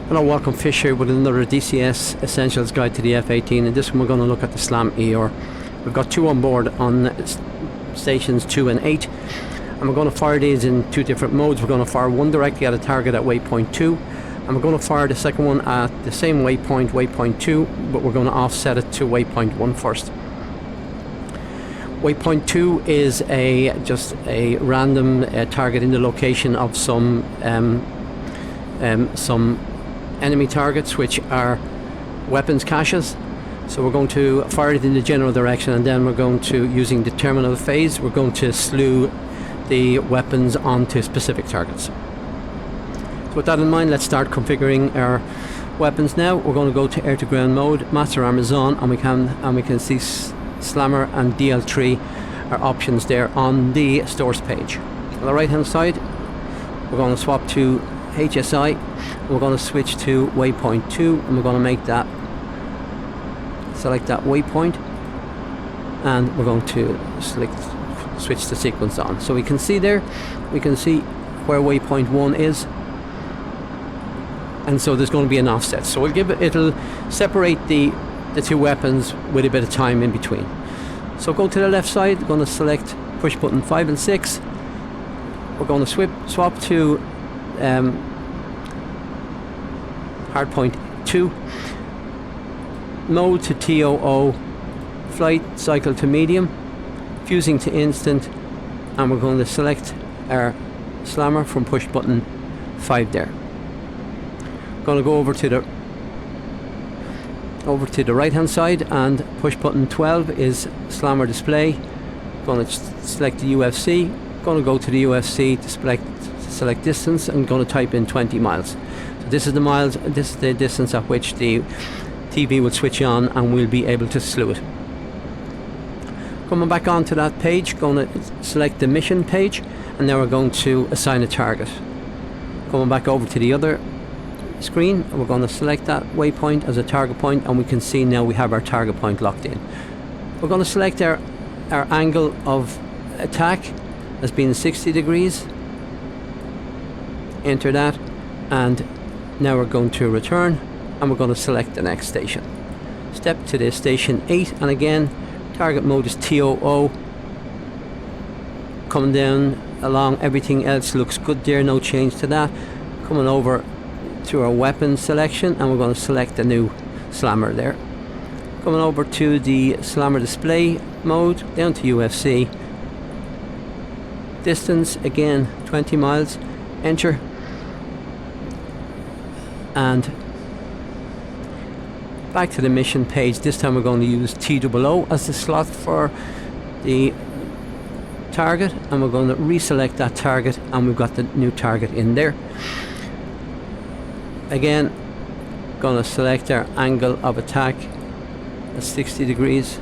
Hello, welcome Fisher with another DCS Essentials Guide to the F18. In this one we're going to look at the SLAM ER. We've got two on board on stations 2 and 8, and we're going to fire these in two different modes. We're going to fire one directly at a target at waypoint 2, and we're going to fire the second one at the same waypoint, waypoint 2, but we're going to offset it to waypoint 1 first. Waypoint 2 is just a random target in the location of some enemy targets, which are weapons caches. So we're going to fire it in the general direction, and then we're going to, using the terminal phase, we're going to slew the weapons onto specific targets. So with that in mind, let's start configuring our weapons now. We're going to go to air to ground mode, master arm is on, and we can see Slammer and DL3 are options there on the stores page. On the right hand side, we're going to swap to HSI. We're going to switch to waypoint 2, and we're going to make that, select that waypoint, and we're going to switch the sequence on. So we can see there, we can see where waypoint 1 is, and so there's going to be an offset. So we'll give it, it'll separate the two weapons with a bit of time in between. So go to the left side, we're going to select push button 5 and 6. We're going to swap to hardpoint 2, mode to TOO, flight cycle to medium, fusing to instant, and we're going to select our slammer from push button 5 there. Going to go over to the right hand side, and push button 12 is slammer display. Going to select the UFC, going to go to the UFC to select distance, and going to type in 20 miles. So this is the miles, this is the distance at which the TV will switch on and we'll be able to slew it. Coming back onto that page, going to select the mission page, and now we're going to assign a target. Coming back over to the other screen, we're going to select that waypoint as a target point, and we can see now we have our target point locked in. We're going to select our angle of attack as being 60 degrees, enter that, and now we're going to return, and we're going to select the next station. Step to the station 8, and again target mode is TOO. Coming down along, everything else looks good there, no change to that. Coming over to our weapon selection, and we're going to select the new slammer there. Coming over to the slammer display mode, down to UFC, distance again 20 miles, enter, and back to the mission page. This time we're going to use TOO as the slot for the target, and we're going to reselect that target, and we've got the new target in there. Again, going to select our angle of attack at 60 degrees,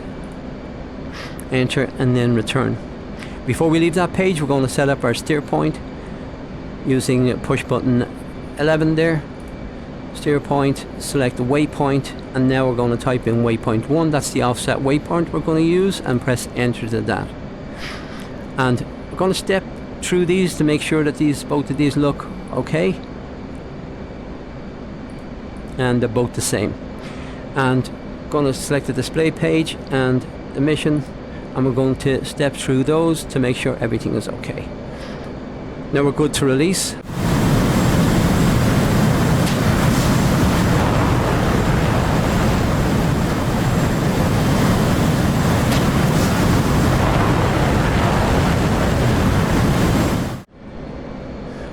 enter, and then return. Before we leave that page, we're going to set up our steer point using push button 11 there. Steer point, select the waypoint, and now we're going to type in waypoint 1. That's the offset waypoint we're going to use, and press enter to that. And we're going to step through these to make sure that both of these look okay, and they're both the same. And going to select the display page and the mission, and we're going to step through those to make sure everything is okay. Now we're good to release.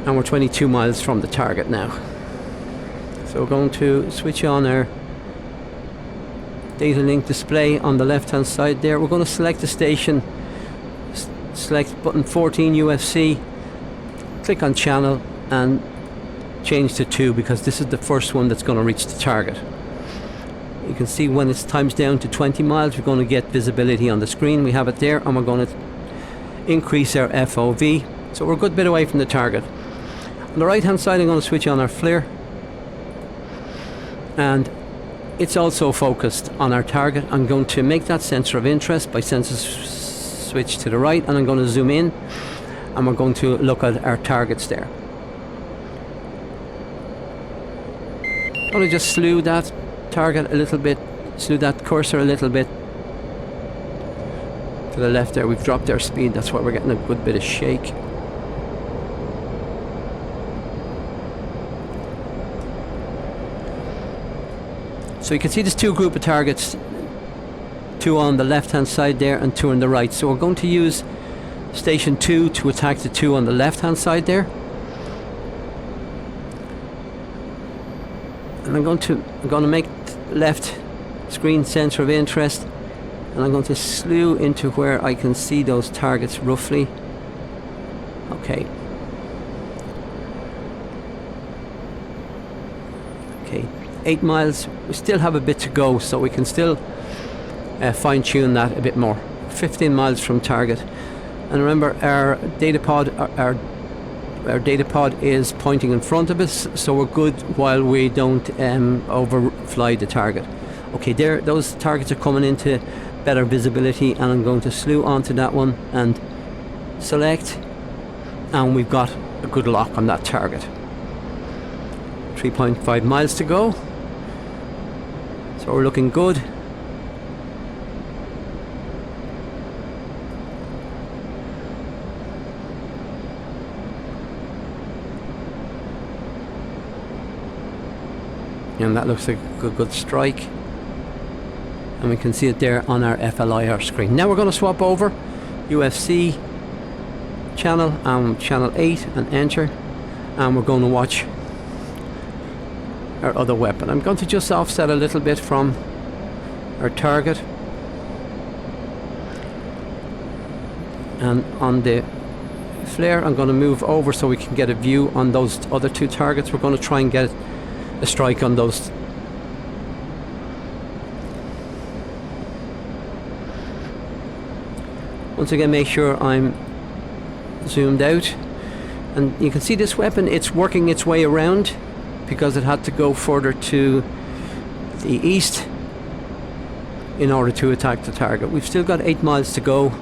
And we're 22 miles from the target now. So we're going to switch on our data link display on the left hand side there. We're going to select the station, select button 14 UFC, click on channel, and change to 2, because this is the first one that's going to reach the target. You can see when it's times down to 20 miles, we're going to get visibility on the screen. We have it there, and we're going to increase our FOV. So we're a good bit away from the target. On the right hand side, I'm going to switch on our FLIR, and it's also focused on our target. I'm going to make that sensor of interest by sensor switch to the right, and I'm going to zoom in, and we're going to look at our targets there. I'm going to just slew that target a little bit, slew that cursor a little bit to the left there. We've dropped our speed, that's why we're getting a good bit of shake. So you can see there's two group of targets, two on the left hand side there and two on the right. So we're going to use station 2 to attack the two on the left hand side there. And I'm going to make left screen center of interest, and I'm going to slew into where I can see those targets roughly. Okay. Okay, 8 miles. We still have a bit to go, so we can still fine tune that a bit more. 15 miles from target. And remember, our data pod, our data pod is pointing in front of us, so we're good while we don't overfly the target. Okay, there, those targets are coming into better visibility, and I'm going to slew onto that one and select, and we've got a good lock on that target. 3.5 miles to go, so we're looking good. And that looks like a good strike, and we can see it there on our FLIR screen. Now we're going to swap over UFC channel and channel 8 and enter, and we're going to watch our other weapon. I'm going to just offset a little bit from our target, and on the FLIR I'm going to move over so we can get a view on those other two targets. We're going to try and get a strike on those. Once again, make sure I'm zoomed out, and you can see this weapon, it's working its way around because it had to go further to the east in order to attack the target. We've still got 8 miles to go.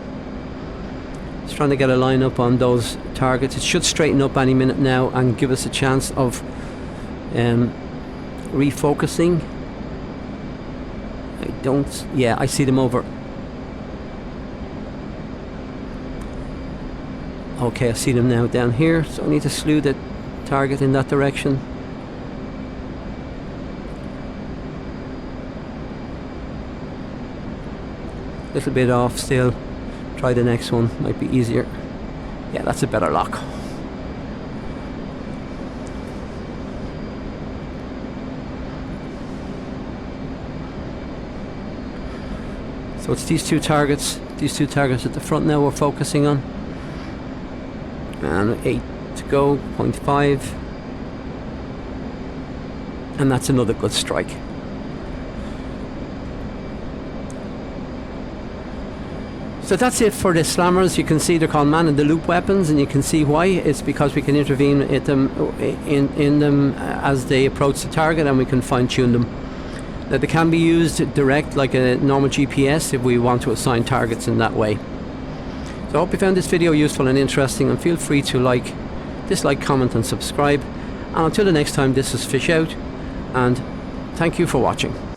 Just trying to get a line up on those targets. It should straighten up any minute now and give us a chance of refocusing. Yeah, I see them over. Okay, I see them now down here, so I need to slew the target in that direction. Little bit off still. Try the next one, might be easier. Yeah, that's a better lock. So it's these two targets at the front now we're focusing on. And 8 to go, 0.5. And that's another good strike. So that's it for the slammers. You can see they're called man-in-the-loop weapons, and you can see why. It's because we can intervene in them as they approach the target, and we can fine-tune them. Now, they can be used direct like a normal GPS if we want to assign targets in that way. So I hope you found this video useful and interesting, and feel free to dislike, comment and subscribe. And until the next time, this is Fish Out, and thank you for watching.